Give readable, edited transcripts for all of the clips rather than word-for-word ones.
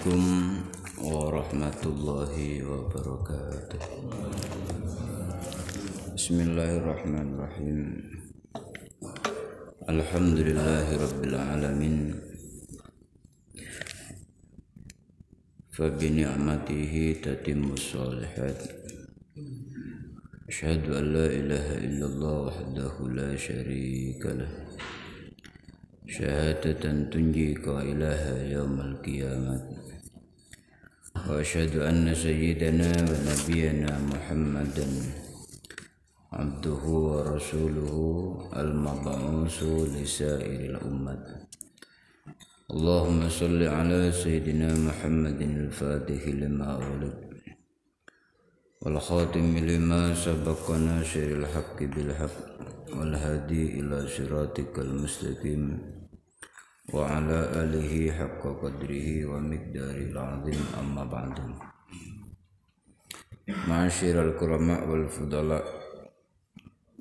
Assalamualaikum warahmatullahi wabarakatuh. Bismillahirrahmanirrahim. Alhamdulillahi rabbil alamin. Fa bi ni'matihi tatimmus shalihat. Asyhadu an la ilaha illallah wahdahu la syarika lah. Syahadatan tunji qailaha yaumal qiyamah. Wa asyhadu anna sayyidana wa nabiyyana Muhammadan abduhu wa rasuluhu al-mab'usu li sa'iril ummat. Allahumma salli ala sayyidina Muhammadin al-fatihi lima ughliq wal khatimi lima sabaqa nasiril haqqi bil haqq wal hadi ila siratikal mustaqim wa ala alihi haqqa qadrihi wa miqdaril azim, amma ba'du. Ma'asyiral kurama wal fudala,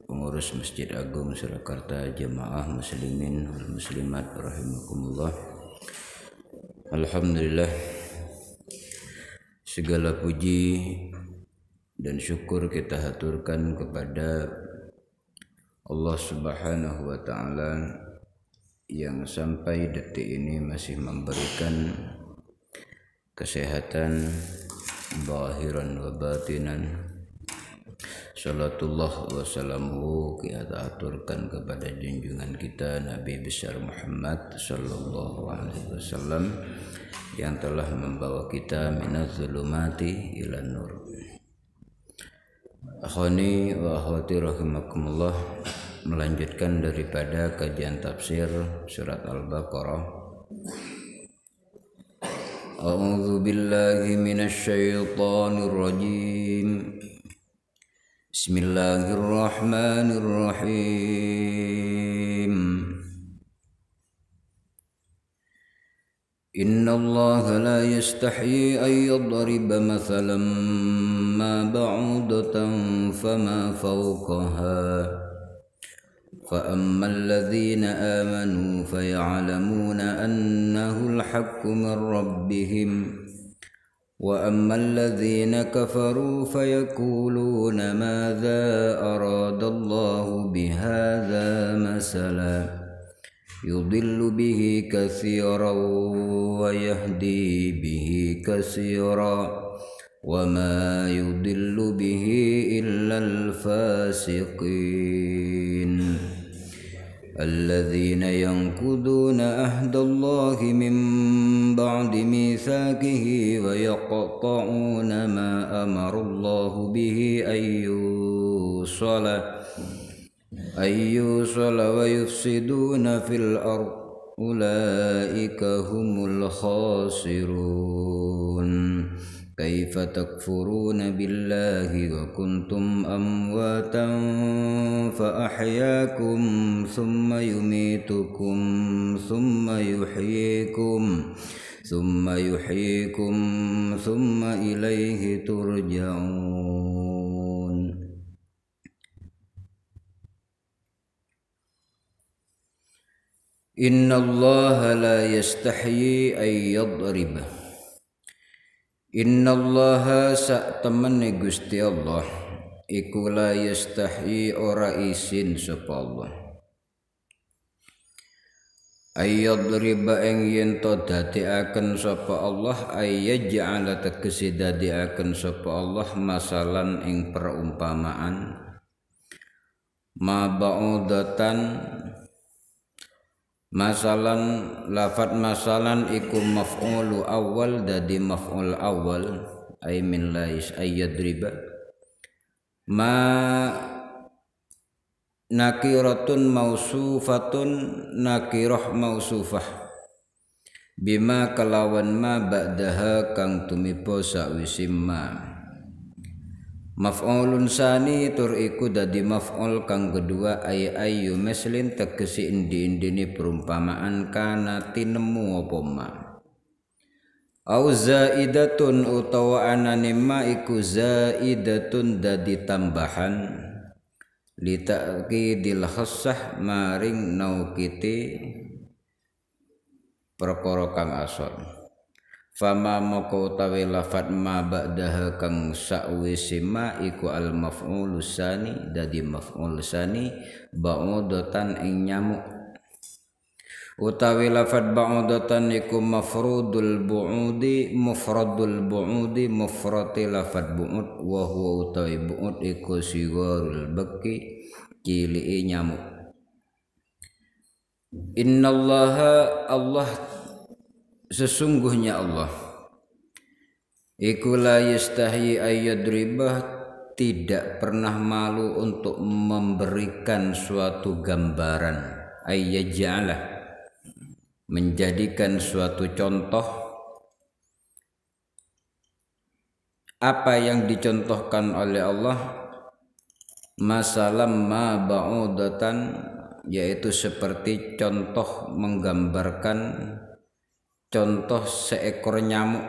pengurus Masjid Agung Surakarta, jamaah muslimin wal muslimat rahimakumullah. Alhamdulillah, segala puji dan syukur kita haturkan kepada Allah Subhanahu wa ta'ala yang sampai detik ini masih memberikan kesehatan zahiran wa batinan. Salatullah wa salamuhu kita aturkan kepada junjungan kita Nabi besar Muhammad sallallahu alaihi wasallam yang telah membawa kita minaz zulumati ilan nur. Akhwani wa akhwati rahimakumullah, melanjutkan daripada kajian tafsir surat Al-Baqarah. A'udzu billahi minasy syaithanir rajim. Bismillahirrahmanirrahim. Innallaha la yastahyi an yadriba mathalan ma ba'udatan fama fawqaha. فأما الذين آمنوا فيعلمون أنه الحق من ربهم وأما الذين كفروا فيقولون ماذا أراد الله بهذا مثلا يضل به كثيرا ويهدي به كثيرا وما يضل به إلا الفاسقين الذين ينقضون عهد الله من بعد ميثاقه ويقطعون ما أمر الله به أن يوصل ويفسدون في الأرض أولئك هم الخاسرون. كيف تكفرون بالله وكنتم أمواتا فأحياكم ثم يميتكم ثم يحييكم ثم إليه ترجعون. إن الله لا يستحيي أن يضرب. Innallaha sak temene Gusti Allah iku la yastahi ora isin sapa Allah ayyadriba ing yen to dadekaken sapa Allah ayyaj'ala tegese dadekaken sapa Allah masalan ing perumpamaan ma ba'udatan. Masalan, lafat masalan iku maf'ulu awal dadi maf'ul awal ay min lais ayyadriba ma nakiratun mausufatun nakirah mausufah bima kelawan ma ba'daha kang tumiba sakwise ma. Maf'ulun sani tur iku dadi maf'ul kang kedua ayyu mislin tegesi endi-endine perumpamaan kana tinemu apa ma. Au zaidatun utawa anane ma iku zaidatun dadi tambahan li ta'kidil khassah maring naukiti perkara kang asal. Fama moko utawi lafat ma ba'daha kang sakwise ma iku al maf'ul tsani dadi maf'ul tsani ba'udatan ing nyamuk utawi lafat ba'udatan iku mafrudul bu'udi mufrati lafat bu'ud wa huwa utawi bu'ud iku sigharul beki ciliki nyamuk. Innallaha Allah sesungguhnya Allah iku la yastahi ayyadribah tidak pernah malu untuk memberikan suatu gambaran ayyaj'alah menjadikan suatu contoh apa yang dicontohkan oleh Allah masalam ma ba'udatan yaitu seperti contoh menggambarkan contoh seekor nyamuk.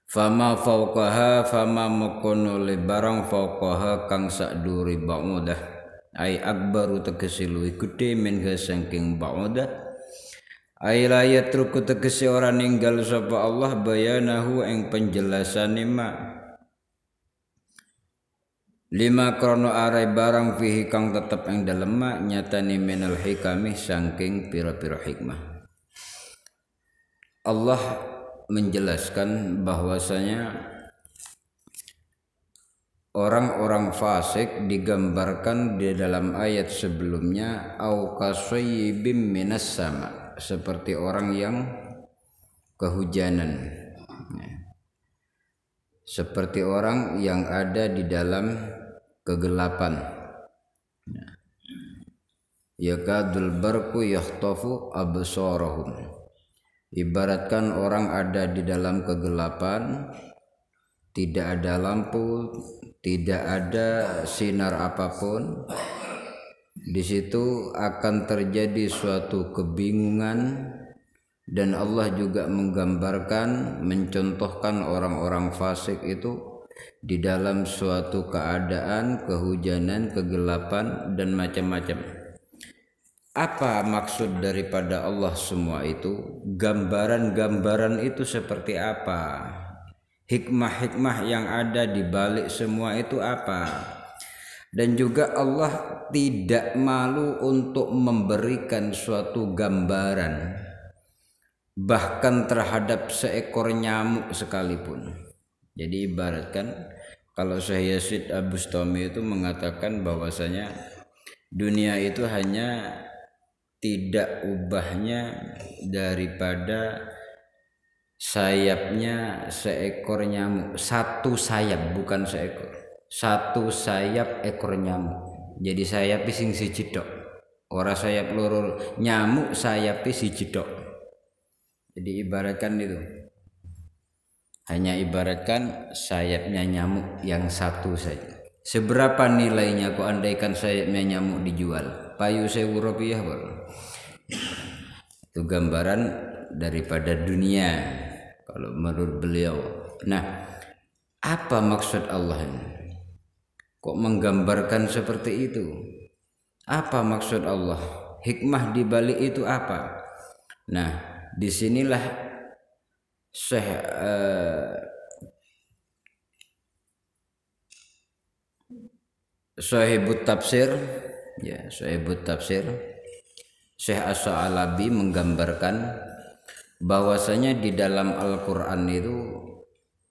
Fama fauqaha fama makono le barang fauqaha kang sakduri ba'udah ai akbaru tegese luwih gedhe min saking ba'udah ai la yatruku tegese ora ninggal sapa Allah bayanahu ing penjelasane ma lima krono arai barang fihi kang tetep ing dalem ma nyatane minal hikami saking pira-pira hikmah. Allah menjelaskan bahwasanya orang-orang fasik digambarkan di dalam ayat sebelumnya au kasayyibim minas sama seperti orang yang kehujanan. Seperti orang yang ada di dalam kegelapan. Yakadul barku yakhtafu absarahum. Ibaratkan orang ada di dalam kegelapan, tidak ada lampu, tidak ada sinar apapun. Di situ akan terjadi suatu kebingungan. Dan Allah juga menggambarkan, mencontohkan orang-orang fasik itu di dalam suatu keadaan kehujanan, kegelapan dan macam-macam. Apa maksud daripada Allah semua itu? Gambaran-gambaran itu seperti apa? Hikmah-hikmah yang ada di balik semua itu apa? Dan juga Allah tidak malu untuk memberikan suatu gambaran bahkan terhadap seekor nyamuk sekalipun. Jadi ibaratkan kalau Syekh Yazid Abustami itu mengatakan bahwasanya dunia itu hanya tidak ubahnya daripada sayapnya seekor nyamuk, satu sayap bukan seekor, satu sayap ekor nyamuk. Jadi sayap sing siji tok, ora sayap loro nyamuk sayap siji tok. Jadi ibaratkan itu hanya ibaratkan sayapnya nyamuk yang satu saja. Seberapa nilainya kok andaikan sayapnya nyamuk dijual? Payu 1000 rupiah baru. Itu gambaran daripada dunia kalau menurut beliau. Nah, apa maksud Allah ini? Kok menggambarkan seperti itu? Apa maksud Allah? Hikmah di balik itu apa? Nah, disinilah Syekh Sahibut Tafsir ya, Sahibut Tafsir Syekh As-Sa'alabi menggambarkan bahwasanya di dalam Al-Qur'an itu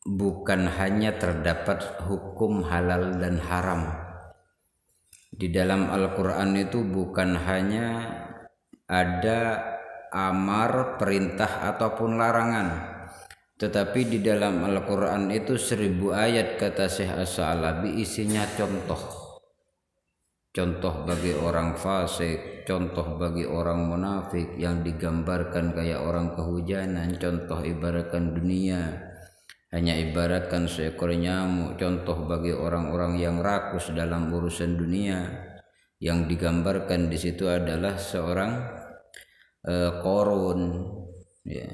bukan hanya terdapat hukum halal dan haram. Di dalam Al-Qur'an itu bukan hanya ada amar, perintah ataupun larangan, tetapi di dalam Al-Quran itu 1000 ayat kata Syekh As-Sa'alabi isinya contoh bagi orang fasik, contoh bagi orang munafik yang digambarkan kayak orang kehujanan, contoh ibaratkan dunia hanya ibaratkan seekor nyamuk, contoh bagi orang-orang yang rakus dalam urusan dunia yang digambarkan di situ adalah seorang Korun ya,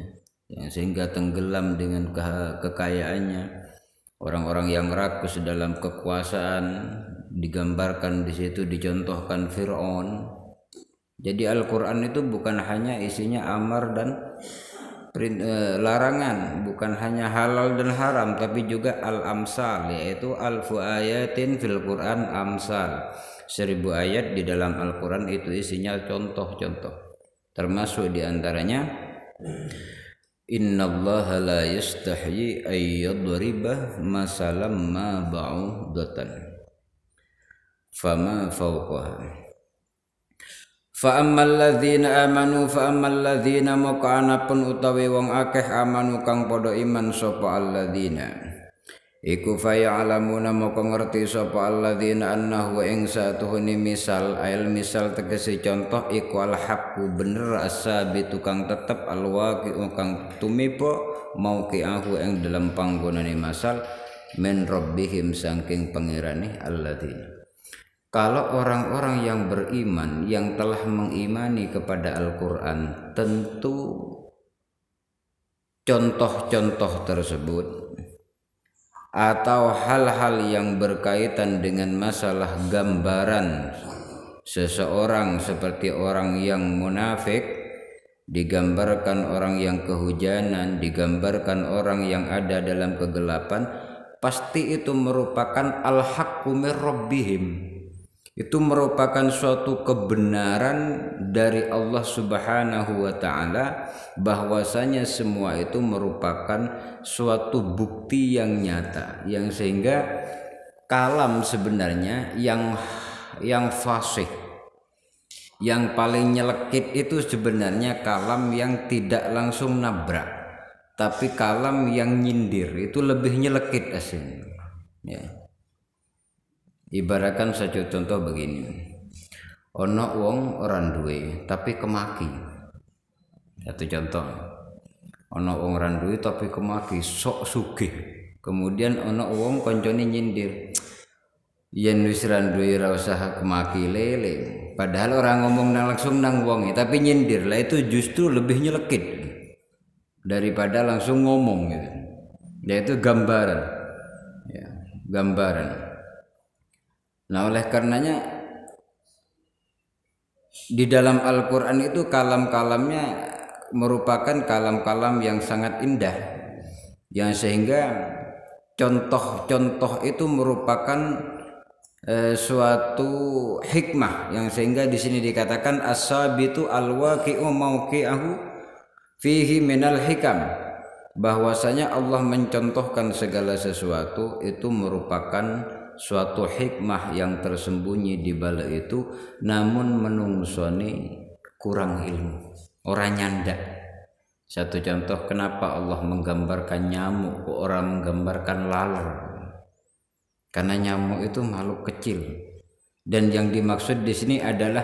yang sehingga tenggelam dengan kekayaannya. Orang-orang yang rakus dalam kekuasaan digambarkan di situ, dicontohkan Fir'aun Jadi Al-Quran itu bukan hanya isinya amar dan larangan, bukan hanya halal dan haram, tapi juga al-amsal, yaitu alfu ayatin fil Quran amsal. 1000 ayat di dalam Al-Quran itu isinya contoh-contoh. Termasuk diantaranya innallaha la yastahyi ay yadriba masalam ma ba'udatan fama fawqaha. Fa ammal ladzina amanu fa ammal ladzina maka pun utawi wong akeh amanu kang padha iman sapa alladzina iku fa ya'lamuna maka ngerti sapa alladzina annahu ing satuhune misal ail misal tegese contoh iku al haqqu bener asabitu kang tetep al waqi'u kang tumiba mauqi'ahu ing dalam panggonane masal min rabbihim saking pangirane alladzina. Kalau orang-orang yang beriman yang telah mengimani kepada Al-Quran, tentu contoh-contoh tersebut atau hal-hal yang berkaitan dengan masalah gambaran seseorang seperti orang yang munafik, digambarkan orang yang kehujanan, digambarkan orang yang ada dalam kegelapan, pasti itu merupakan al-haqqu mir rabbihim. Itu merupakan suatu kebenaran dari Allah Subhanahu wa taala, bahwasanya semua itu merupakan suatu bukti yang nyata, yang sehingga kalam sebenarnya yang fasih, yang paling nyelekit itu sebenarnya kalam yang tidak langsung nabrak, tapi kalam yang nyindir itu lebih nyelekit aslinya, ya. Ibaratkan saja contoh begini, ono wong orang duwe tapi kemaki. Satu contoh, ono wong orang duwe tapi kemaki sok sugih. Kemudian ono wong koncone nyindir, yen wis ra duwe ra usah kemaki lele. Padahal orang ngomong langsung nang wonge tapi nyindir lah, itu justru lebih nyelekit daripada langsung ngomong gitu. Yaitu gambaran, ya, gambaran. Nah, oleh karenanya di dalam Al-Quran itu kalam-kalamnya merupakan kalam-kalam yang sangat indah, yang sehingga contoh-contoh itu merupakan suatu hikmah, yang sehingga di sini dikatakan as-sabitu al-waqi'u mauqi'ahu fihi minal hikam, bahwasanya Allah mencontohkan segala sesuatu itu merupakan suatu hikmah yang tersembunyi di balik itu, namun menungsoni kurang ilmu, orang nyanda. Satu contoh kenapa Allah menggambarkan nyamuk, orang menggambarkan laler, karena nyamuk itu makhluk kecil, dan yang dimaksud di sini adalah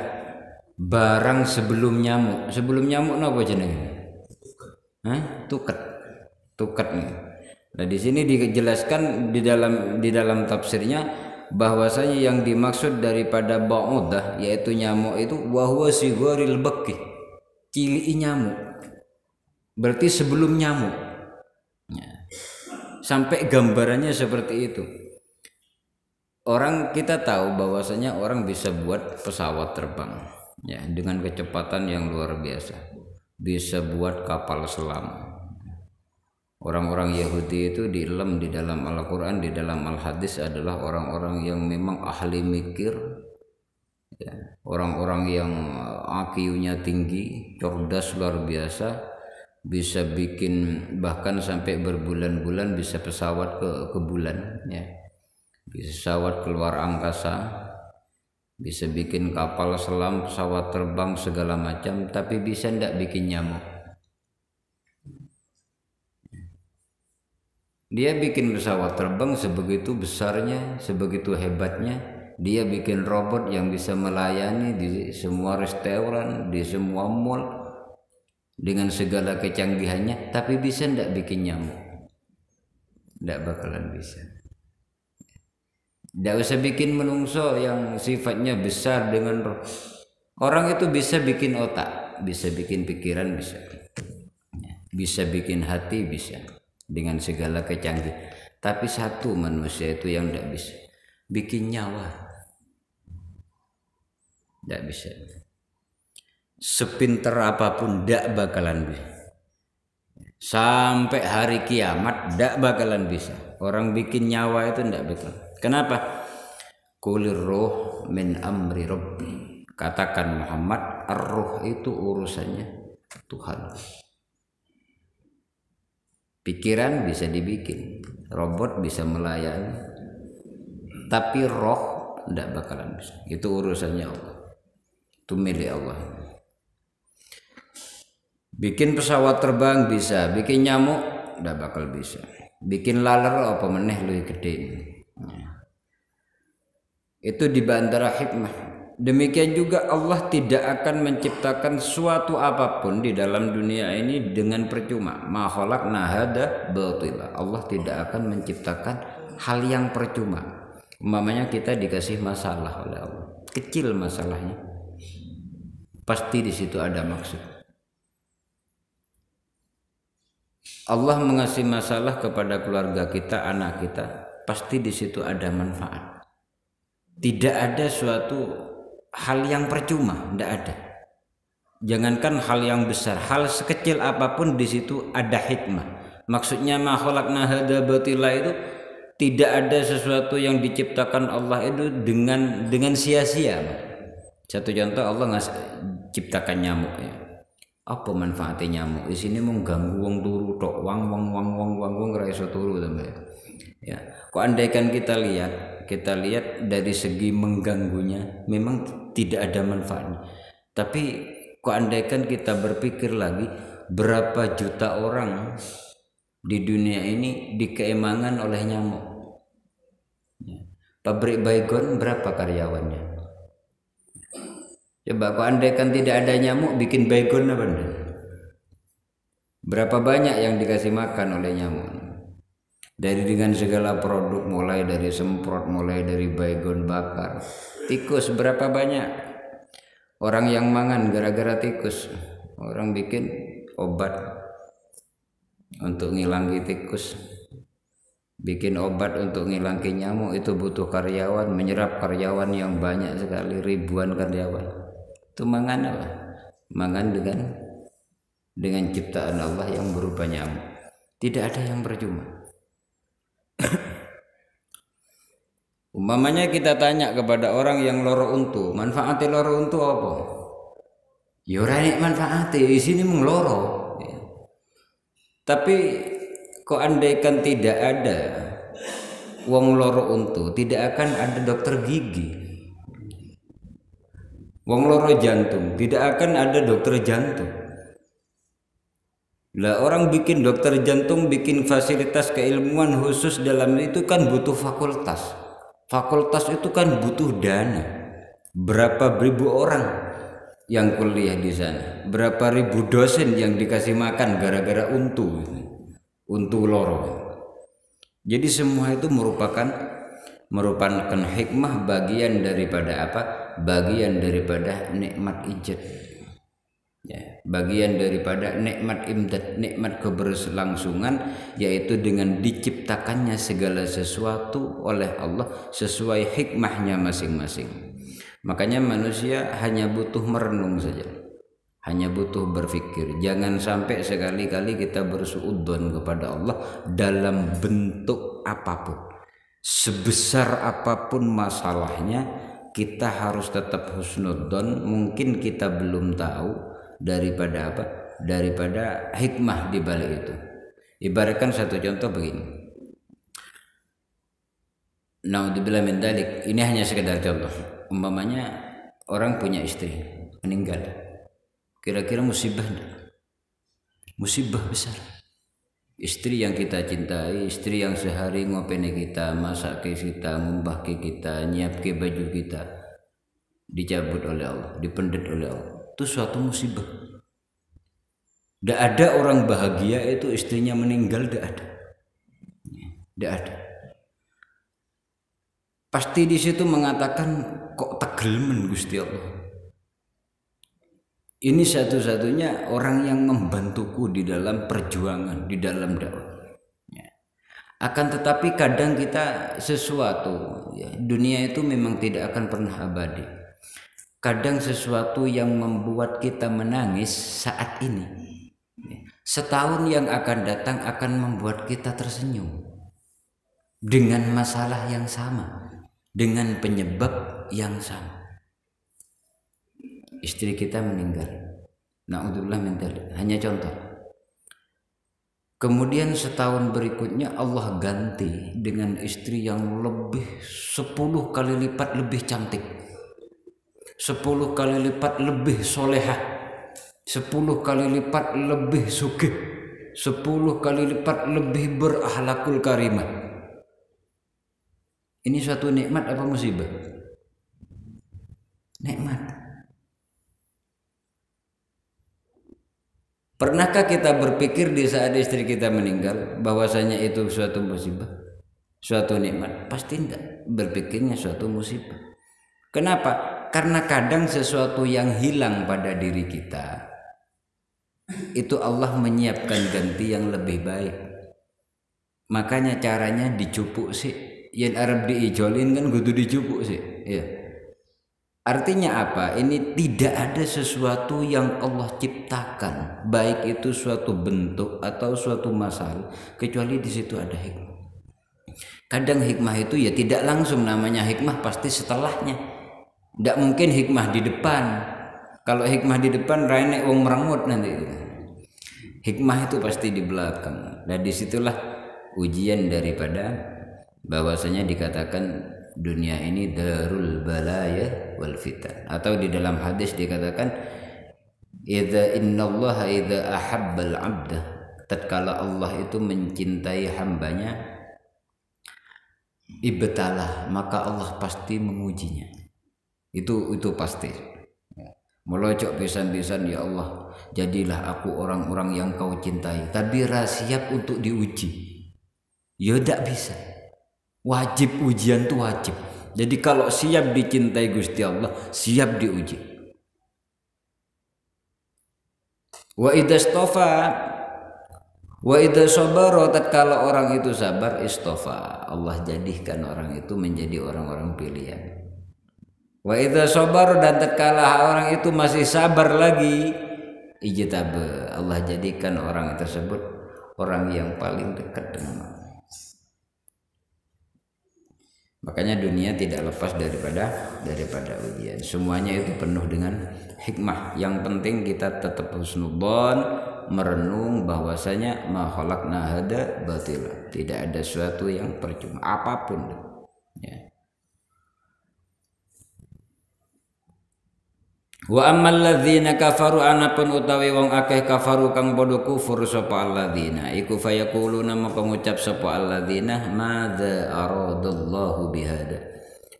barang sebelum nyamuk. Sebelum nyamuk napa jenenge? Tuket, tuket nih. Nah, di sini dijelaskan di dalam tafsirnya bahwasanya yang dimaksud daripada ba'udah yaitu nyamuk itu wahwa sigharil baqi, cili nyamuk. Berarti sebelum nyamuk. Ya. Sampai gambarannya seperti itu. Kita tahu bahwasanya orang bisa buat pesawat terbang, ya, dengan kecepatan yang luar biasa. Bisa buat kapal selam. Orang-orang Yahudi itu di dalam Al-Quran, di dalam Al-Hadis adalah orang-orang yang memang ahli mikir, ya. Orang-orang yang IQ-nya tinggi, cerdas luar biasa, bisa bikin bahkan sampai berbulan-bulan bisa pesawat ke bulan, ya. Bisa pesawat keluar angkasa, bisa bikin kapal selam, pesawat terbang segala macam, tapi bisa ndak bikin nyamuk. Dia bikin pesawat terbang sebegitu besarnya, sebegitu hebatnya. Dia bikin robot yang bisa melayani di semua restoran, di semua mall dengan segala kecanggihannya, tapi bisa ndak bikin nyamuk? Ndak bakalan bisa. Ndak usah bikin menungso yang sifatnya besar dengan roh. Orang itu bisa bikin otak, bisa bikin pikiran, bisa bikin hati, bisa dengan segala kecanggih, tapi satu manusia itu yang tidak bisa, bikin nyawa, tidak bisa. sepinter apapun ndak bakalan bisa. Sampai hari kiamat ndak bakalan bisa. Orang bikin nyawa itu ndak bakal. Kenapa? Qulir ruh min amri rabbi. Katakan Muhammad, ar-ruh itu urusannya Tuhan. Pikiran bisa dibikin, robot bisa melayani, tapi roh tidak bakalan bisa. Itu urusannya Allah, itu milik Allah. Bikin pesawat terbang bisa, bikin nyamuk tidak bakal bisa, bikin laler apa meneh luwih gede. Itu di antara hikmah. Demikian juga Allah tidak akan menciptakan suatu apapun di dalam dunia ini dengan percuma. Ma khalaqna hadza batila. Allah tidak akan menciptakan hal yang percuma. Umpamanya kita dikasih masalah oleh Allah, kecil masalahnya, pasti di situ ada maksud. Allah mengasih masalah kepada keluarga kita, anak kita, pasti di situ ada manfaat. Tidak ada suatu hal yang percuma, tidak ada. Jangankan hal yang besar, hal sekecil apapun di situ ada hikmah. Maksudnya ma khalaqna hadza batila itu tidak ada sesuatu yang diciptakan Allah itu dengan sia-sia. Satu contoh, Allah ciptakan nyamuk ya. Apa manfaatnya nyamuk? Di sini mengganggu wong turu tok, wang ora iso turu sampe. Ya, kok andaikan kita lihat dari segi mengganggunya memang tidak ada manfaatnya. Tapi kok andaikan kita berpikir lagi, berapa juta orang di dunia ini dikeemangan oleh nyamuk. Pabrik baygon berapa karyawannya? Coba kok andaikan tidak ada nyamuk, bikin baygon apa enggak? Berapa banyak yang dikasih makan oleh nyamuk? Dari dengan segala produk, mulai dari semprot, mulai dari baygon bakar, tikus berapa banyak orang yang mangan gara-gara tikus. Orang bikin obat untuk ngilangin tikus, bikin obat untuk ngilangin nyamuk, itu butuh karyawan, menyerap karyawan yang banyak sekali, ribuan karyawan. Itu mangan apa? Mangan dengan ciptaan Allah yang berupa nyamuk. Tidak ada yang percuma. Umpamanya kita tanya kepada orang yang loro untu, manfaatnya loro untu apa? Ya ora nek manfaatnya di sini mung loro. Ya. Tapi kok andaikan tidak ada wong loro untu, tidak akan ada dokter gigi. Wong loro jantung, tidak akan ada dokter jantung. Lah orang bikin dokter jantung, bikin fasilitas keilmuan khusus dalam itu kan butuh fakultas. Fakultas itu kan butuh dana. Berapa ribu orang yang kuliah di sana, berapa ribu dosen yang dikasih makan gara-gara untu loro. Jadi semua itu merupakan hikmah, bagian daripada apa? Bagian daripada nikmat ijad. Ya, bagian daripada nikmat imdad, nikmat keberlangsungan, yaitu dengan diciptakannya segala sesuatu oleh Allah sesuai hikmahnya masing-masing. Makanya manusia hanya butuh merenung saja, hanya butuh berpikir. Jangan sampai sekali-kali kita bersuudzon kepada Allah dalam bentuk apapun. Sebesar apapun masalahnya, kita harus tetap husnudzon. Mungkin kita belum tahu daripada apa? Daripada hikmah di balik itu. Ibaratkan satu contoh begini. Naudzubillah min dzalik. Ini hanya sekedar contoh. Umpamanya orang punya istri meninggal. Kira-kira musibah enggak? Musibah besar. Istri yang kita cintai, istri yang sehari ngopeni kita, masak ke kita, ngumbah ke kita, nyiap ke baju kita, dicabut oleh Allah, dipendet oleh Allah. Itu suatu musibah. Tidak ada orang bahagia itu istrinya meninggal, tidak ada. Tidak ada. Pasti di situ mengatakan, kok tegelemen Gusti Allah. Ini satu-satunya orang yang membantuku di dalam perjuangan, di dalam dakwah. Ya. Akan tetapi kadang kita sesuatu, ya, dunia itu memang tidak akan pernah abadi. kadang sesuatu yang membuat kita menangis saat ini, setahun yang akan datang akan membuat kita tersenyum dengan masalah yang sama, dengan penyebab yang sama. Istri kita meninggal, na'udzubillah min dzalik, hanya contoh. Kemudian setahun berikutnya Allah ganti dengan istri yang lebih 10 kali lipat lebih cantik, 10 kali lipat lebih solehah, 10 kali lipat lebih sugih, 10 kali lipat lebih berakhlakul karimah. Ini suatu nikmat apa musibah? Nikmat. Pernahkah kita berpikir di saat istri kita meninggal bahwasanya itu suatu musibah, suatu nikmat? Pasti tidak, berpikirnya suatu musibah. Kenapa? Karena kadang sesuatu yang hilang pada diri kita itu Allah menyiapkan ganti yang lebih baik. Makanya caranya dicupuk sih. Yang Arab diijolin kan kudu dicupuk sih. Ya. Artinya apa? Ini tidak ada sesuatu yang Allah ciptakan, baik itu suatu bentuk atau suatu masalah, kecuali di situ ada hikmah. Kadang hikmah itu ya tidak langsung, namanya hikmah pasti setelahnya. Tidak mungkin hikmah di depan. Kalau hikmah di depan, rene wong merengut nanti. Hikmah itu pasti di belakang. Dan disitulah ujian daripada bahwasanya dikatakan dunia ini darul balaya wal fitan, atau di dalam hadis dikatakan innallaha idza ahabbal 'abda, tatkala Allah itu mencintai hambanya, ibtalah, maka Allah pasti mengujinya. Itu pasti. Melocok pisan-pisan, ya Allah, jadilah aku orang-orang yang kau cintai, tapi siap untuk diuji. Ya tidak bisa. Wajib, ujian itu wajib. Jadi kalau siap dicintai Gusti Allah, siap diuji. Wa idzastofa wa idza sabara, tatkala orang itu sabar, istofa, Allah jadikan orang itu menjadi orang-orang pilihan. Wa idza sabar, dan tatkala orang itu masih sabar lagi, ijtaba, Allah jadikan orang tersebut orang yang paling dekat dengan Allah. Makanya dunia tidak lepas daripada ujian. Semuanya itu penuh dengan hikmah. Yang penting kita tetap husnudzon, merenung bahwasanya ma khalaqna hada batila. Tidak ada sesuatu yang percuma apapun. Ya. Wa ammal ladzina kafaru, anapun utawi wong akeh kafaru kang padha kufur sapa alladzina iku fayaquluna, maka ngucap sapa alladzina madza aradallahu bihada,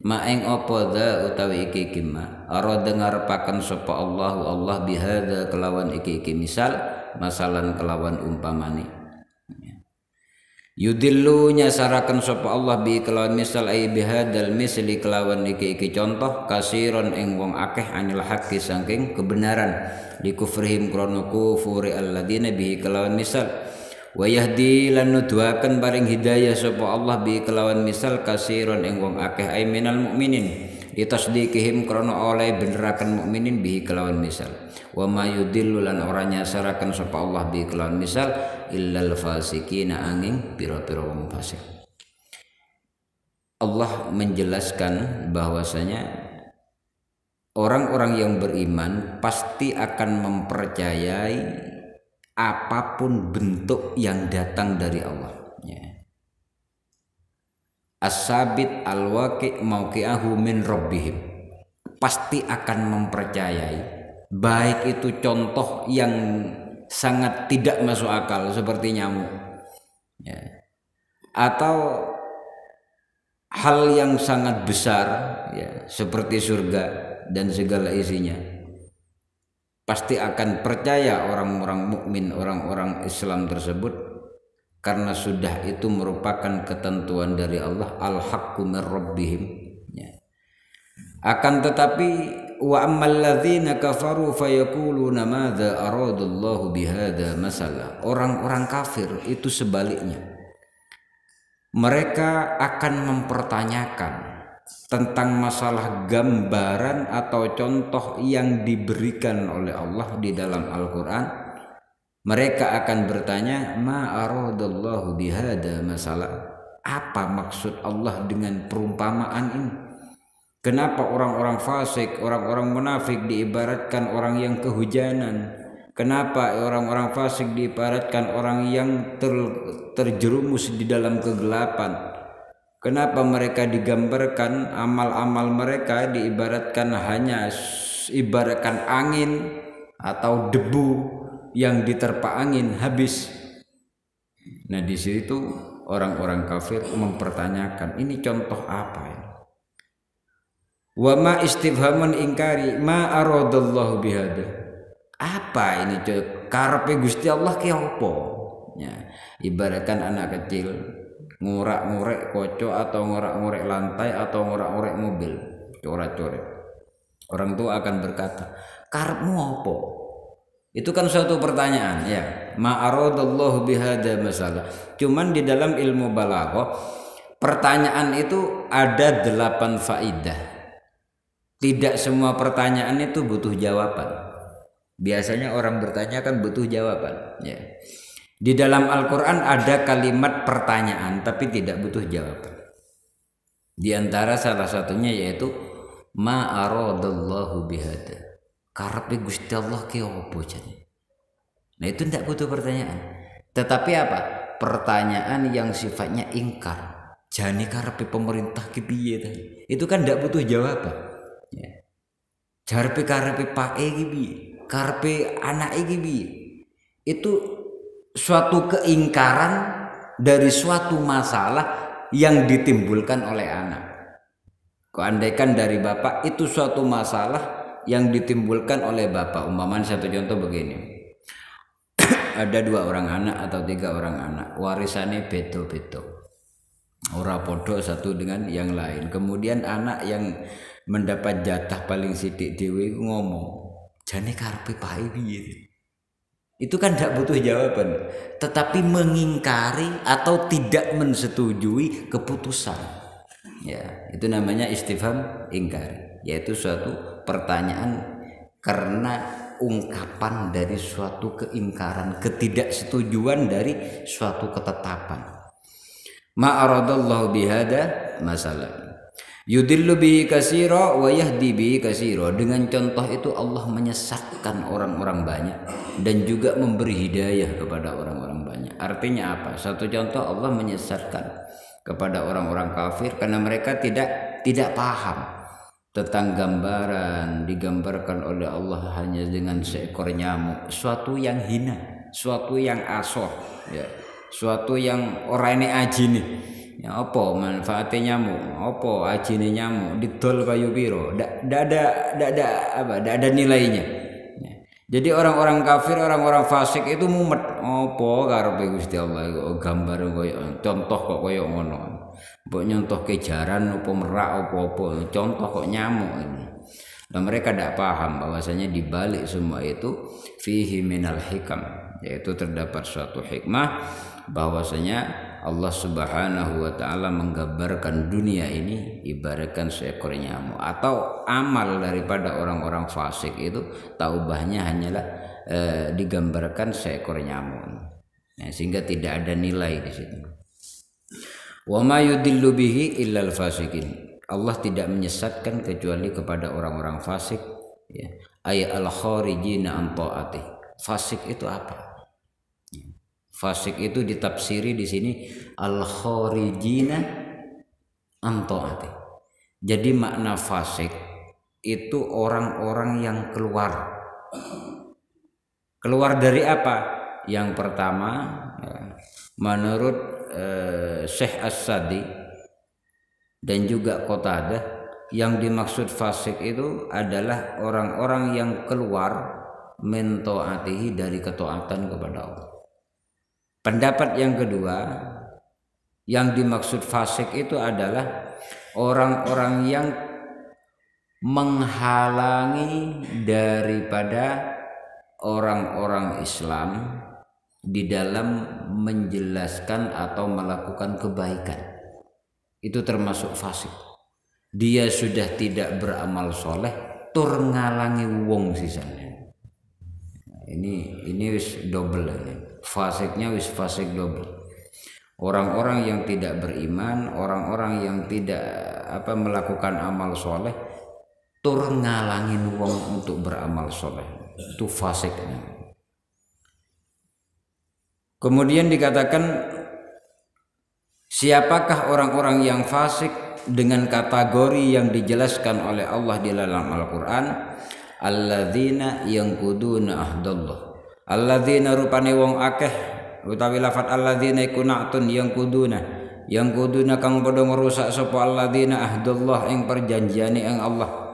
ma ing apa dza utawi iki ma arada ngarepaken sapa Allah bihada kelawan iki misal, masalan kelawan umpamane. Yudillu nyasaraken sapa Allah bi kelawan misal ai bihadal misli kelawan iki contoh kasiron ing wong akeh anil haqqi saking kebenaran, di kufrihim krana kufuri alladzina bihi kelawan misal, wa yahdi lan nuduhaken paring hidayah sapa Allah bi kelawan misal kasiron ing wong akeh ai minal mukminin, ditasdikihim krana oleh beneraken mukminin bihi kelawan misal, wa ma yudillu lan ora nyasaraken sapa Allah bi kelawan misal illal fasikina angin pira-pira wong fasik. Allah menjelaskan bahwasanya orang-orang yang beriman pasti akan mempercayai apapun bentuk yang datang dari Allah. As-sabit al-waqi' mauqi'ahu min rabbihim, pasti akan mempercayai, baik itu contoh yang sangat tidak masuk akal seperti nyamuk, ya, atau hal yang sangat besar, ya, seperti surga dan segala isinya, pasti akan percaya orang-orang mukmin, orang-orang Islam tersebut, karena sudah itu merupakan ketentuan dari Allah, al-haqqu min rabbihim, ya. Akan tetapi wa ammal ladzina kafaru fayaquluna madza aradallahu bihadza masala, orang-orang kafir itu sebaliknya, mereka akan mempertanyakan tentang masalah gambaran atau contoh yang diberikan oleh Allah di dalam Al-Quran, mereka akan bertanya, ma aradallahu bihada masalah. Apa maksud Allah dengan perumpamaan ini? Kenapa orang-orang fasik, orang-orang munafik diibaratkan orang yang kehujanan? Kenapa orang-orang fasik diibaratkan orang yang terjerumus di dalam kegelapan? Kenapa mereka digambarkan amal-amal mereka diibaratkan hanya ibaratkan angin atau debu yang diterpa angin habis? Nah, di situ orang-orang kafir mempertanyakan, ini contoh apa ya? Wa ma istifhamun ingkari ma aradallahu bihada. Apa ini karepe Gusti Allah ki apa? Ya, ibaratkan anak kecil ngurak-ngurek kocok atau ngurak-ngurek lantai atau ngurak-ngurek mobil, coret-coret. Orang tua akan berkata, "Karepmu apa?" Itu kan suatu pertanyaan, ya. Ma aradallahu bihada masalah. Cuman di dalam ilmu balaghah, pertanyaan itu ada 8 faidah. Tidak semua pertanyaan itu butuh jawaban. Biasanya orang bertanya kan butuh jawaban, ya. Di dalam Al-Quran ada kalimat pertanyaan tapi tidak butuh jawaban. Di antara salah satunya yaitu ma aradallahu bihada. Karepe Gusti Allah ki opo jane. Nah, itu tidak butuh pertanyaan. Tetapi apa? Pertanyaan yang sifatnya ingkar. Jane karepe pemerintah ki piye ta? Itu kan tidak butuh jawaban. Ya. Karepe Pak ki piye? Karepe anake ki piye? Itu suatu keingkaran dari suatu masalah yang ditimbulkan oleh anak. Andaikan dari bapak itu suatu masalah yang ditimbulkan oleh bapak. Umpamanya satu contoh begini. Ada 2 orang anak atau 3 orang anak, warisannya beda-beda. Ora podo satu dengan yang lain. Kemudian anak yang mendapat jatah paling sidik dhewe ngomong, "Jane karepe Pak piye?" Itu kan tidak butuh jawaban, tetapi mengingkari atau tidak mensetujui keputusan. Ya, itu namanya istifham ingkari, yaitu suatu pertanyaan karena ungkapan dari suatu keingkaran, ketidaksetujuan dari suatu ketetapan. Ma aradallahu bihada masalah. Yudillu bihi katsira wa yahdi bihi katsira. Dengan contoh itu Allah menyesatkan orang-orang banyak dan juga memberi hidayah kepada orang-orang banyak. Artinya apa? Satu contoh, Allah menyesatkan kepada orang-orang kafir karena mereka tidak paham tentang gambaran digambarkan oleh Allah hanya dengan seekor nyamuk, suatu yang hina, suatu yang asoh, ya, suatu yang orang ini ajine. Ya, apa manfaatnya nyamuk? Apa ajine nyamuk? Didol kayu piro? Ndak ada nilainya. Ya. Jadi orang-orang kafir, orang-orang fasik itu mumet. Apa karepe Gusti Allah gambar koyo contoh kok koyo ngono. Mbok nyontohke jaran apa merak apa-apa, contoh kok nyamuk ini. Dan mereka tidak paham bahwasanya di balik semua itu fihi minal hikam, yaitu terdapat suatu hikmah bahwasanya Allah Subhanahu wa taala menggambarkan dunia ini ibaratkan seekor nyamuk, atau amal daripada orang-orang fasik itu taubahnya hanyalah digambarkan seekor nyamuk. Nah, sehingga tidak ada nilai di situ. Wa ma yudillu bihi illal fasikin. Allah tidak menyesatkan kecuali kepada orang-orang fasik, ya. Ay al kharijina an taati. Fasik itu apa? Fasik itu ditafsiri di sini al kharijina an taati. Jadi makna fasik itu orang-orang yang keluar. Keluar dari apa? Yang pertama, ya, menurut Syekh As-Sadi dan juga Qatadah, yang dimaksud fasik itu adalah orang-orang yang keluar min taatihi, dari ketaatan kepada Allah. Pendapat yang kedua, yang dimaksud fasik itu adalah orang-orang yang menghalangi daripada orang-orang Islam di dalam menjelaskan atau melakukan kebaikan. Itu termasuk fasik. dia sudah tidak beramal soleh, tur ngalangi wong sisanya. Ini wis double ini. Fasiknya wis fasik double. Orang-orang yang tidak beriman, orang-orang yang tidak melakukan amal soleh, tur ngalangin wong untuk beramal soleh, itu fasiknya. Kemudian dikatakan, siapakah orang-orang yang fasik dengan kategori yang dijelaskan oleh Allah di dalam Al-Quran? Alladzina yanquduna ahdallah. Alladzina rupane wong akeh, utawi lafat alladzina iku na'tun yanquduna kang padha merusak sapa alladzina ahdallah ing perjanjiane ing Allah.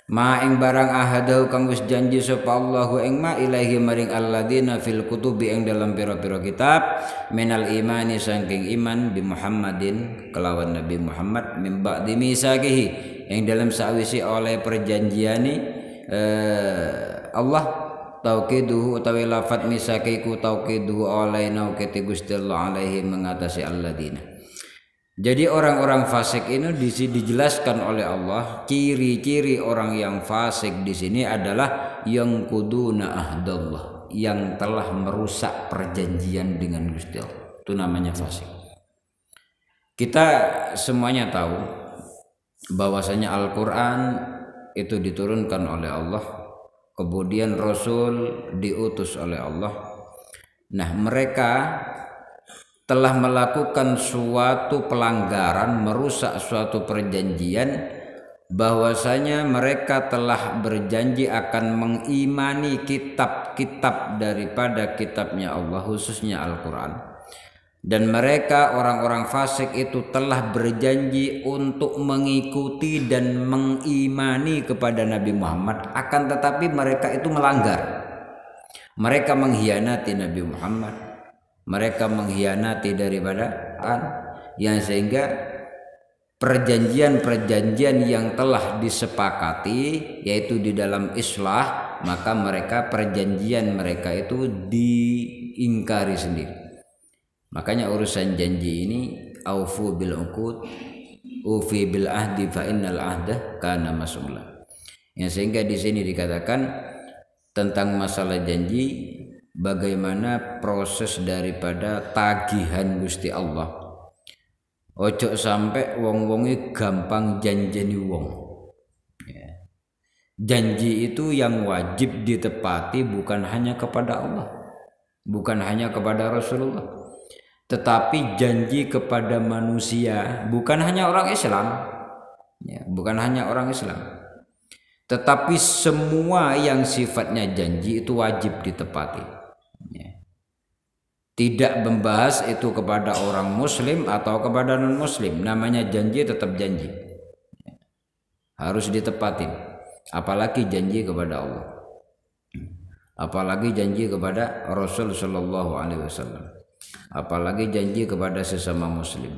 Ma ing barang ahadahu kang wis janji sapa Allahu ing ma ilaihi maring alladzina fil kutubi ing dalam pira-pira kitab minal imani saking iman bi Muhammadin kelawan Nabi Muhammad min ba'di misaqihi ing dalam sawisi oleh perjanjiane Allah tauqiduhu utawi lafat misaqiku tauqiduhu alaina kete Gusti Allah alaihi mengatasi alladzina. Jadi orang-orang fasik ini dijelaskan oleh Allah, ciri-ciri orang yang fasik di sini adalah yang kuduna ahdallah, yang telah merusak perjanjian dengan Gusti Allah. Itu namanya fasik. Kita semuanya tahu bahwasanya Al-Qur'an itu diturunkan oleh Allah, kemudian Rasul diutus oleh Allah. Nah, mereka telah melakukan suatu pelanggaran, merusak suatu perjanjian, bahwasanya mereka telah berjanji akan mengimani kitab-kitab daripada kitabnya Allah, khususnya Al-Quran. Dan mereka orang-orang fasik itu telah berjanji untuk mengikuti dan mengimani kepada Nabi Muhammad, akan tetapi mereka itu melanggar. Mereka mengkhianati Nabi Muhammad, mereka mengkhianati daripada yang sehingga perjanjian-perjanjian yang telah disepakati yaitu di dalam islah, maka mereka perjanjian mereka itu diingkari sendiri. Makanya urusan janji ini aufu bil uqud ufi bil ahdi fa innal ahda kana mas'ula. Yang sehingga di sini dikatakan tentang masalah janji, bagaimana proses daripada tagihan Gusti Allah. Ojo sampai wong-wonge gampang janjeni wong. Janji itu yang wajib ditepati bukan hanya kepada Allah, bukan hanya kepada Rasulullah, tetapi janji kepada manusia, bukan hanya orang Islam, bukan hanya orang Islam, tetapi semua yang sifatnya janji itu wajib ditepati. Tidak membahas itu kepada orang muslim atau kepada non muslim, namanya janji tetap janji, harus ditepati. Apalagi janji kepada Allah, apalagi janji kepada Rasul Shallallahu Alaihi Wasallam, apalagi janji kepada sesama muslim.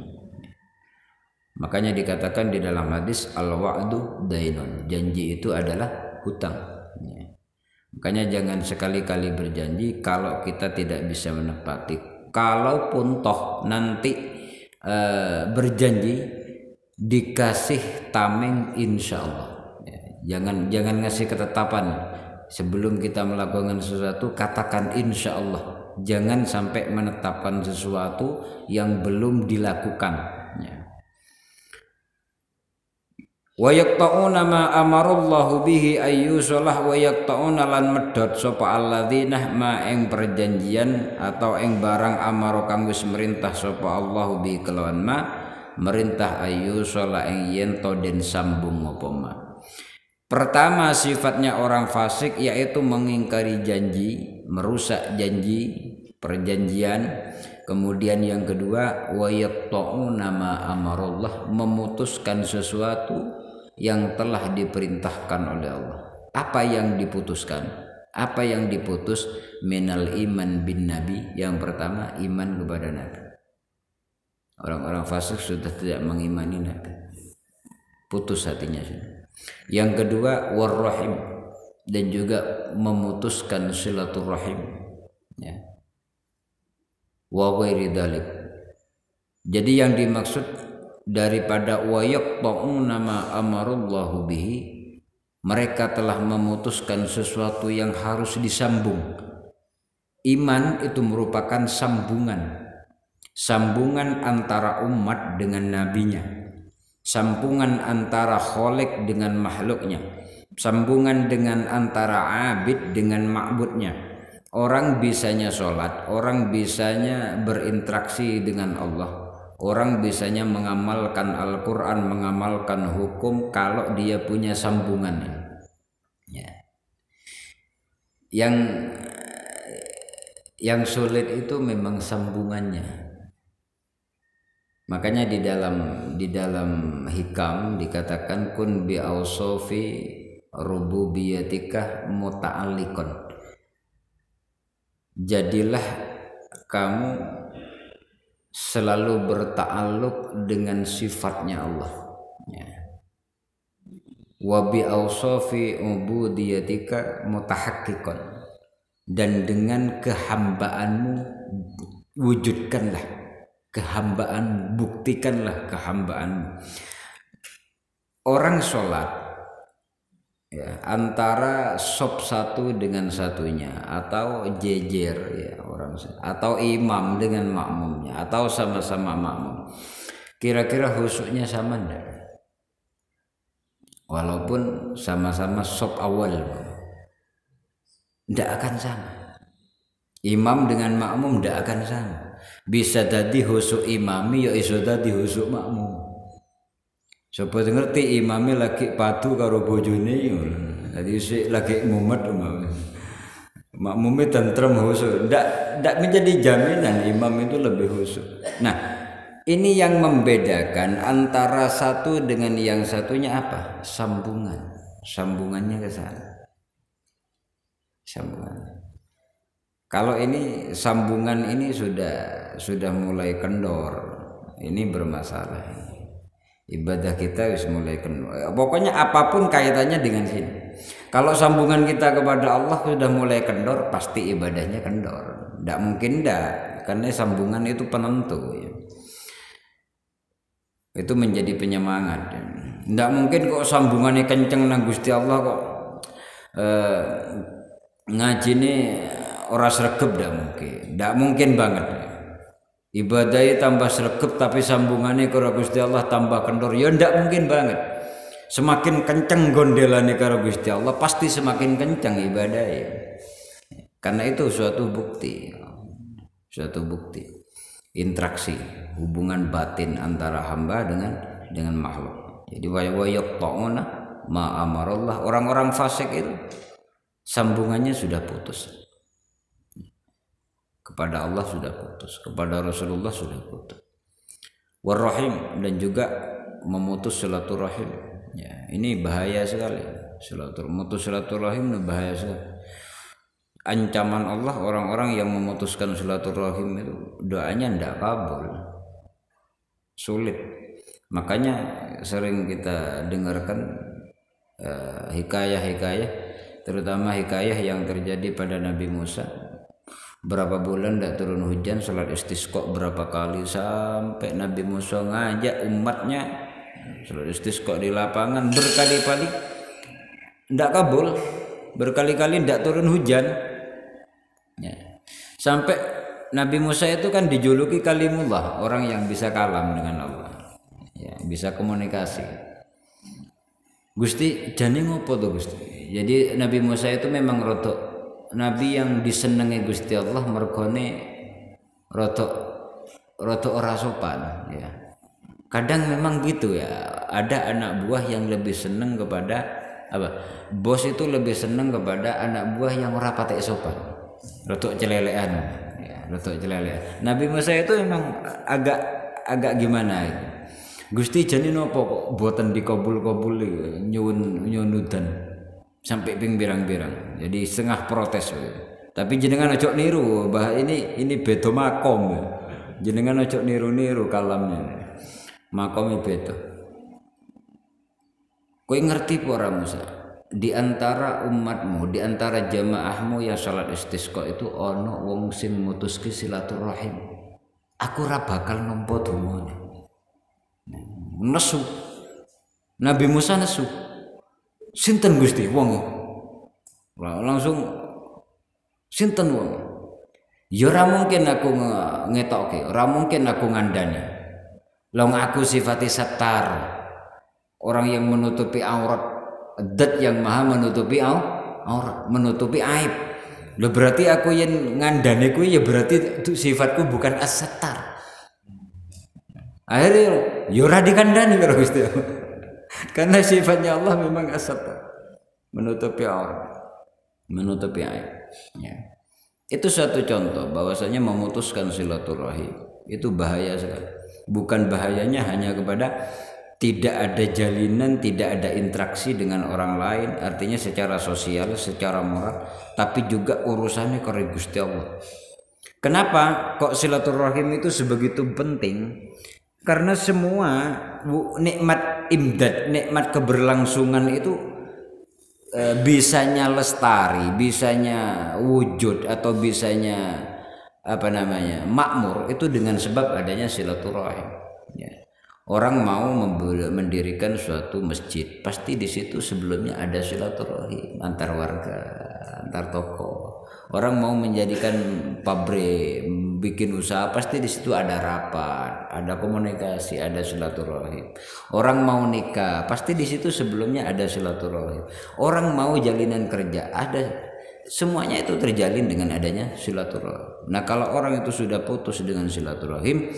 Makanya dikatakan di dalam hadis al-wa'du dainun, janji itu adalah hutang. Makanya jangan sekali-kali berjanji kalau kita tidak bisa menepati. Kalaupun toh nanti berjanji dikasih tameng insya Allah. Jangan ngasih ketetapan sebelum kita melakukan sesuatu, katakan insya Allah. Jangan sampai menetapkan sesuatu yang belum dilakukan. Wa yaqta'una ma amarallahu bihi ayyusalah wa yaqta'una lan medhot sapa alladzina ma ing perjanjian atau ing barang amaro kang wis merintah sapa Allah bi kelawan ma merintah ayyusalah ing yen to den sambung apa ma. Pertama sifatnya orang fasik yaitu mengingkari janji, merusak janji, perjanjian. Kemudian yang kedua wa yaqta'una ma amarallah, memutuskan sesuatu yang telah diperintahkan oleh Allah. Apa yang diputuskan? Apa yang diputus? Minal iman bin nabi. Yang pertama iman kepada Nabi. Orang-orang fasik sudah tidak mengimani Nabi, putus hatinya sudah. Yang kedua warrahim, dan juga memutuskan silaturahim, wa ghairi dzalik. Jadi yang dimaksud daripada wa yaqta'una ma amarallahu bihi, mereka telah memutuskan sesuatu yang harus disambung. Iman itu merupakan sambungan antara umat dengan nabinya, sambungan antara khalik dengan makhluknya, sambungan dengan antara abid dengan ma'budnya. Orang bisanya sholat, orang bisanya berinteraksi dengan Allah, orang bisanya mengamalkan Al-Quran, mengamalkan hukum kalau dia punya sambungannya. Ya. Yang sulit itu memang sambungannya. Makanya di dalam hikam dikatakan kun bi ausofi rububiyatika muta'alliqan. Jadilah kamu selalu berta'alluq dengan sifatnya Allah. Ya. Wa bi ausofi ubudiyatika mutahaqqiqan, dan dengan kehambaanmu wujudkanlah kehambaanmu, buktikanlah kehambaanmu. Orang sholat ya, antara sop satu dengan satunya, atau jejer ya orang, atau imam dengan makmumnya, atau sama-sama makmum, kira-kira khusyuknya sama enggak? Walaupun sama-sama sop awal, enggak akan sama. Imam dengan makmum enggak akan sama. Bisa jadi khusyuk imami ya iso dadi khusyuk makmum. Sopo ngerti imami lagi padu karo bojone, jadi sik lagi mumet makmume tentrem khusyuk. Ndak menjadi jaminan imam itu lebih khusyuk. Nah, ini yang membedakan antara satu dengan yang satunya apa? Sambungannya ke sana. Sambungan. Kalau ini sambungan ini sudah mulai kendor, ini bermasalah. Ibadah kita harus mulai kendor. Pokoknya apapun kaitannya dengan sini. Kalau sambungan kita kepada Allah sudah mulai kendor, pasti ibadahnya kendor. Tidak mungkin karena sambungan itu penentu. Ya. Itu menjadi penyemangat. Tidak mungkin kok sambungannya kenceng nang Gusti Allah kok ngaji ini ora sregep, tidak mungkin banget. Ibadahnya tambah sregep tapi sambungannya karo Gusti Allah tambah kendor, ya ndak mungkin banget. Semakin kenceng gondelane karo Gusti Allah, pasti semakin kenceng ibadahnya. Karena itu suatu bukti interaksi, hubungan batin antara hamba dengan makhluk. Jadi wa yaqta'una ma amarallah. Orang-orang fasik itu sambungannya sudah putus. Kepada Allah sudah putus, kepada Rasulullah sudah putus. Warrahim, dan juga memutus silaturahim. Ya, ini bahaya sekali. Memutus silaturahim ini bahaya sekali. Ancaman Allah orang-orang yang memutuskan silaturahim itu doanya tidak kabul, sulit. Makanya sering kita dengarkan hikayah-hikayah, terutama hikayah yang terjadi pada Nabi Musa. Berapa bulan tidak turun hujan, salat istisqa berapa kali, sampai Nabi Musa ngajak umatnya salat istisqa di lapangan berkali-kali tidak kabul, berkali-kali tidak turun hujan. Ya. Sampai Nabi Musa itu kan dijuluki kalimullah, orang yang bisa kalam dengan Allah, ya, bisa komunikasi. Gusti jane ngopo to Gusti? Jadi Nabi Musa itu memang rotok Nabi yang disenangi Gusti Allah, mergone rotok ora sopan ya. Kadang memang gitu ya. Ada anak buah yang lebih seneng kepada apa? Bos itu lebih seneng kepada anak buah yang ora patek sopan. Rotok celelean ya, rotok celelean. Nabi Musa itu memang agak gimana itu. Gusti jane nopo kok boten dikabul-kabul nyunudan. Sampai ping birang-birang, jadi setengah protes. Tapi jenengan ojo niru, bah ini beda makom. Jenengan ojo niru kalamnya, makomnya beda. Kowe ngerti ora Musa? Di antara umatmu, di antara jamaahmu yang salat istisqa itu ono wong sing mutuske silaturahim. Aku ora bakal nampa dungane. nesu. Nabi Musa nesu. Sinten Gusti wong? Langsung sinten wong? Ya ora mungkin aku ngetokke, ora mungkin aku ngandani. Long aku sifati satar. Orang yang menutupi aurat, zat yang maha menutupi aurat, menutupi aib. Loh berarti aku yang ngandani kuwi ya berarti sifatku bukan as-sattar. Akhirnya ya ora dikandani karo Gusti Allah. Karena sifatnya Allah memang as-sattar, menutupi aurat, menutupi aib. Ya. Itu satu contoh bahwasanya memutuskan silaturahim itu bahaya sekali. Bukan bahayanya hanya kepada tidak ada jalinan, tidak ada interaksi dengan orang lain, artinya secara sosial, secara moral, tapi juga urusannya ke Gusti Allah. Kenapa kok silaturahim itu sebegitu penting? Karena semua nikmat imdad, nikmat keberlangsungan itu bisanya lestari, bisanya wujud atau bisanya makmur itu dengan sebab adanya silaturahim. Ya. Orang mau mendirikan suatu masjid, pasti di situ sebelumnya ada silaturahim antar warga, antar tokoh. Orang mau menjadikan pabrik, bikin usaha, pasti di situ ada rapat, ada komunikasi, ada silaturahim. Orang mau nikah, pasti di situ sebelumnya ada silaturahim. Orang mau jalinan kerja, ada, semuanya itu terjalin dengan adanya silaturahim. Nah, kalau orang itu sudah putus dengan silaturahim,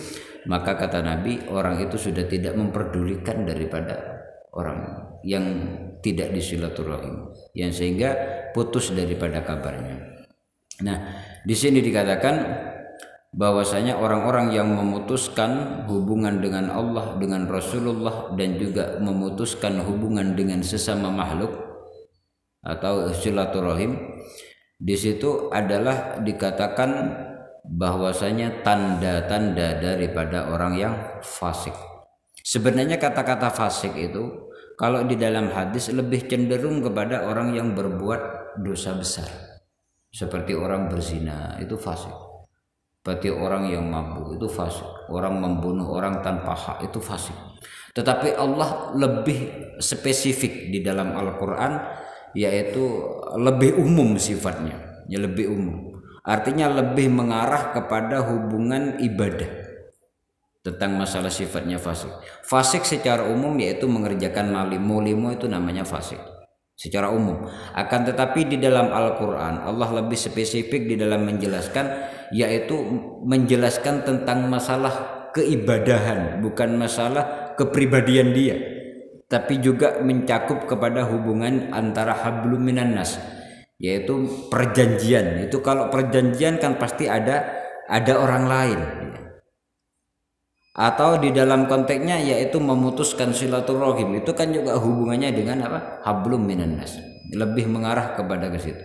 maka kata Nabi, orang itu sudah tidak memperdulikan daripada orang yang tidak disilaturahim, yang sehingga putus daripada kabarnya. Nah, di sini dikatakan bahwasanya orang-orang yang memutuskan hubungan dengan Allah, dengan Rasulullah, dan juga memutuskan hubungan dengan sesama makhluk atau silaturahim, di situ adalah dikatakan bahwasanya tanda-tanda daripada orang yang fasik. Sebenarnya kata-kata fasik itu kalau di dalam hadis lebih cenderung kepada orang yang berbuat dosa besar. Seperti orang berzina itu fasik. Seperti orang yang mabuk itu fasik. Orang membunuh orang tanpa hak itu fasik. Tetapi Allah lebih spesifik di dalam Al-Quran, yaitu lebih umum sifatnya, ya lebih umum. Artinya lebih mengarah kepada hubungan ibadah tentang masalah sifatnya fasik. Fasik secara umum yaitu mengerjakan malimo itu namanya fasik secara umum. Akan tetapi di dalam Al-Quran Allah lebih spesifik di dalam menjelaskan, yaitu menjelaskan tentang masalah keibadahan, bukan masalah kepribadian dia, tapi juga mencakup kepada hubungan antara hablum minan nas, yaitu perjanjian. Itu kalau perjanjian kan pasti ada orang lain, atau di dalam konteksnya yaitu memutuskan silaturahim, itu kan juga hubungannya dengan apa? Hablum minan nas, lebih mengarah kepada ke situ.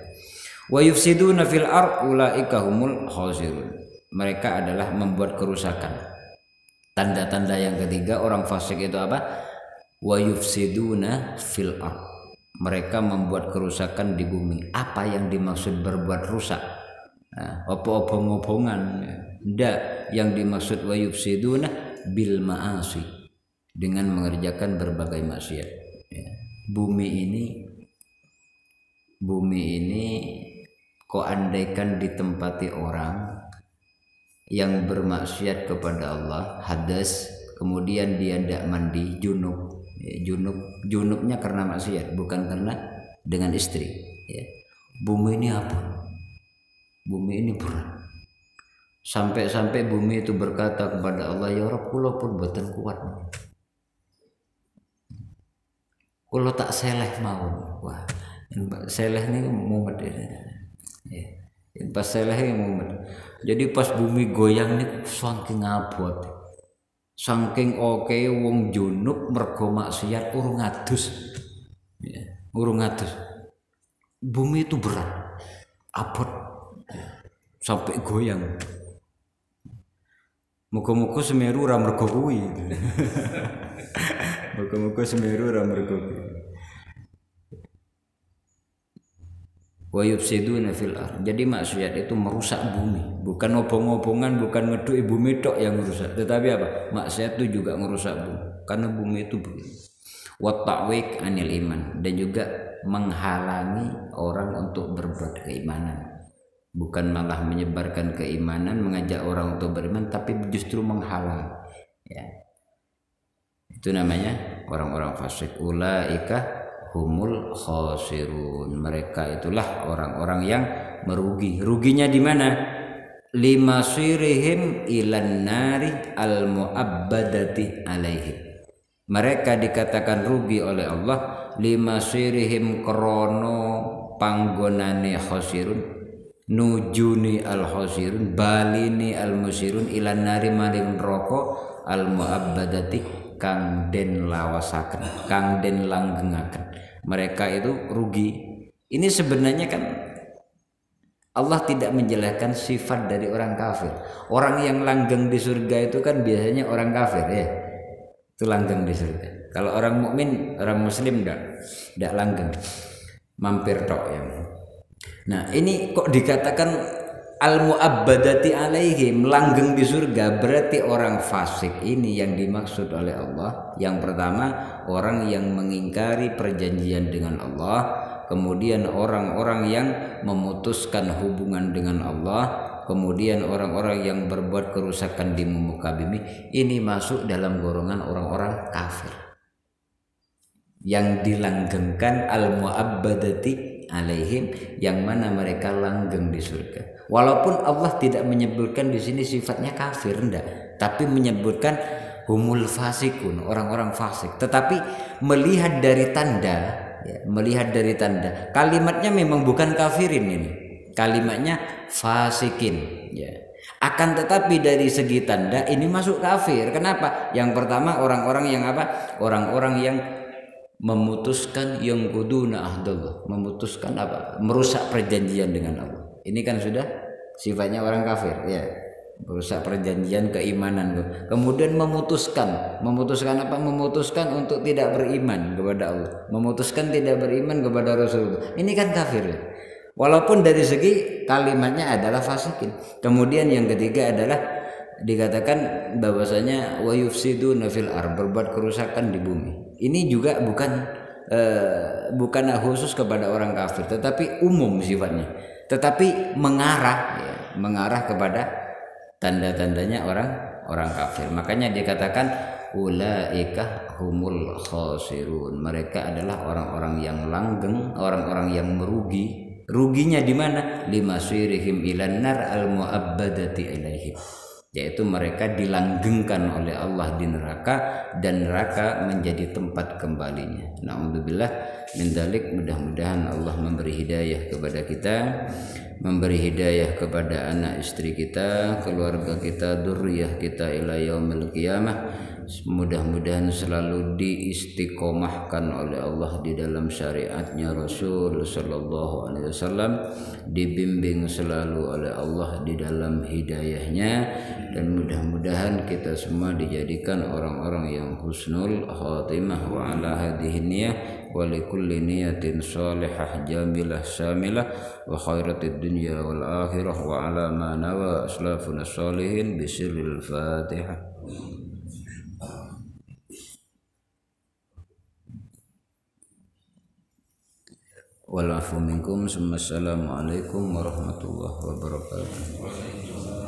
Wa yufsiduna fil ard ulaika humul khasirun. Mereka adalah membuat kerusakan. Tanda-tanda yang ketiga orang fasik itu apa? Wa yufsiduna fil ard. Mereka membuat kerusakan di bumi. Apa yang dimaksud berbuat rusak? Nah, obong-obongan. Ndak, yang dimaksud wa yufsiduna bil ma'asi, dengan mengerjakan berbagai maksiat. Ya. Bumi ini kok andaikan ditempati orang yang bermaksiat kepada Allah, hadas, kemudian dia tidak mandi, junub. Ya, junubnya karena maksiat, bukan karena dengan istri. Ya. Bumi ini apa? Bumi ini berat. Sampai bumi itu berkata kepada Allah, ya Rabb, kula pun boten kuat. Kula tak seleh mawon. Wah, seleh ini mumet ya. Pas seleh ini mumet. Jadi pas bumi goyang ini saking abot. Saking oke wong junub mergo maksiat urung adus. Ya, urung adus. Bumi itu berat. Abot. Sampai goyang. Muga-muga Semeru ora mergo kuwi. Muga-muga Semeru ora mergo kuwi. Wa yufsiduna fil ard. Jadi maksiat itu merusak bumi, bukan obong-obongan, bukan ngeduki bumi tok yang merusak, tetapi apa? Maksiat itu juga merusak bumi. karena bumi itu begitu. Wa ta'wik anil iman, dan juga menghalangi orang untuk berbuat keimanan. Bukan malah menyebarkan keimanan, mengajak orang untuk beriman, tapi justru menghalang. Ya. Itu namanya orang-orang fasik. Ulaika humul khasirun. Mereka itulah orang-orang yang merugi. Ruginya di mana? Limasirihim ilan nari al muabbadati alaihim. Mereka dikatakan rugi oleh Allah limasirihim krono panggonane khasirun, nujuni al khasirun, balini al musirun ilan nari maring neraka al muabbadati kang den lawasaken, kang den langgengaken. Mereka itu rugi. Ini sebenarnya kan Allah tidak menjelaskan sifat dari orang kafir. Orang yang langgeng di surga itu kan biasanya orang kafir ya. Itu langgeng di surga. Kalau orang mukmin, orang muslim enggak langgeng. Mampir tok ya. Nah, ini kok dikatakan al-mu'abbadati alaihim, langgeng di surga, berarti orang fasik ini yang dimaksud oleh Allah. Yang pertama, orang yang mengingkari perjanjian dengan Allah. Kemudian orang-orang yang memutuskan hubungan dengan Allah, kemudian orang-orang yang berbuat kerusakan di muka bumi, ini masuk dalam golongan orang-orang kafir yang dilanggengkan al-mu'abbadati alaihim, yang mana mereka langgeng di surga. Walaupun Allah tidak menyebutkan di sini sifatnya kafir, enggak, tapi menyebutkan humul fasikun, orang-orang fasik. Tetapi melihat dari tanda, ya, melihat dari tanda, kalimatnya memang bukan kafirin ini, kalimatnya fasikin, ya. Akan tetapi dari segi tanda ini masuk kafir. Kenapa? Yang pertama orang-orang yang apa? Orang-orang yang memutuskan yang kuduna ahdallah, memutuskan apa? Merusak perjanjian dengan Allah. Ini kan sudah sifatnya orang kafir, ya. Merusak perjanjian keimanan. Kemudian memutuskan apa? Memutuskan untuk tidak beriman kepada Allah, memutuskan tidak beriman kepada Rasulullah. Ini kan kafir, ya. Walaupun dari segi kalimatnya adalah fasikin. Kemudian yang ketiga adalah dikatakan bahwasanya wa yufsiduna fil ardh, berbuat kerusakan di bumi. Ini juga bukan khusus kepada orang kafir, tetapi umum sifatnya. Tetapi mengarah kepada tanda-tandanya orang kafir. Makanya dikatakan ulaika humul khasirun. Mereka adalah orang-orang yang langgeng, orang-orang yang merugi. Ruginya di mana? Limasirihim ilan nar al muabbadati ilaihim, yaitu mereka dilanggengkan oleh Allah di neraka, dan neraka menjadi tempat kembalinya. Na'udzubillah min dzalik. Mudah-mudahan Allah memberi hidayah kepada kita, memberi hidayah kepada anak istri kita, keluarga kita, dzurriyyah kita ila yaumil qiyamah. Mudah-mudahan selalu diistiqomahkan oleh Allah di dalam syariatnya Rasul sallallahu alaihi wasallam, dibimbing selalu oleh Allah di dalam hidayahnya, dan mudah-mudahan kita semua dijadikan orang-orang yang husnul khatimah wa ala hadhihi niyah wa likulli niyatin salihah jamilah syamilah wa khairatid dunya wal akhirah wa ala ma nawa aslafuna salihin bisirril Fatihah. Wal afu minkum. Assalamualaikum warahmatullahi wabarakatuh.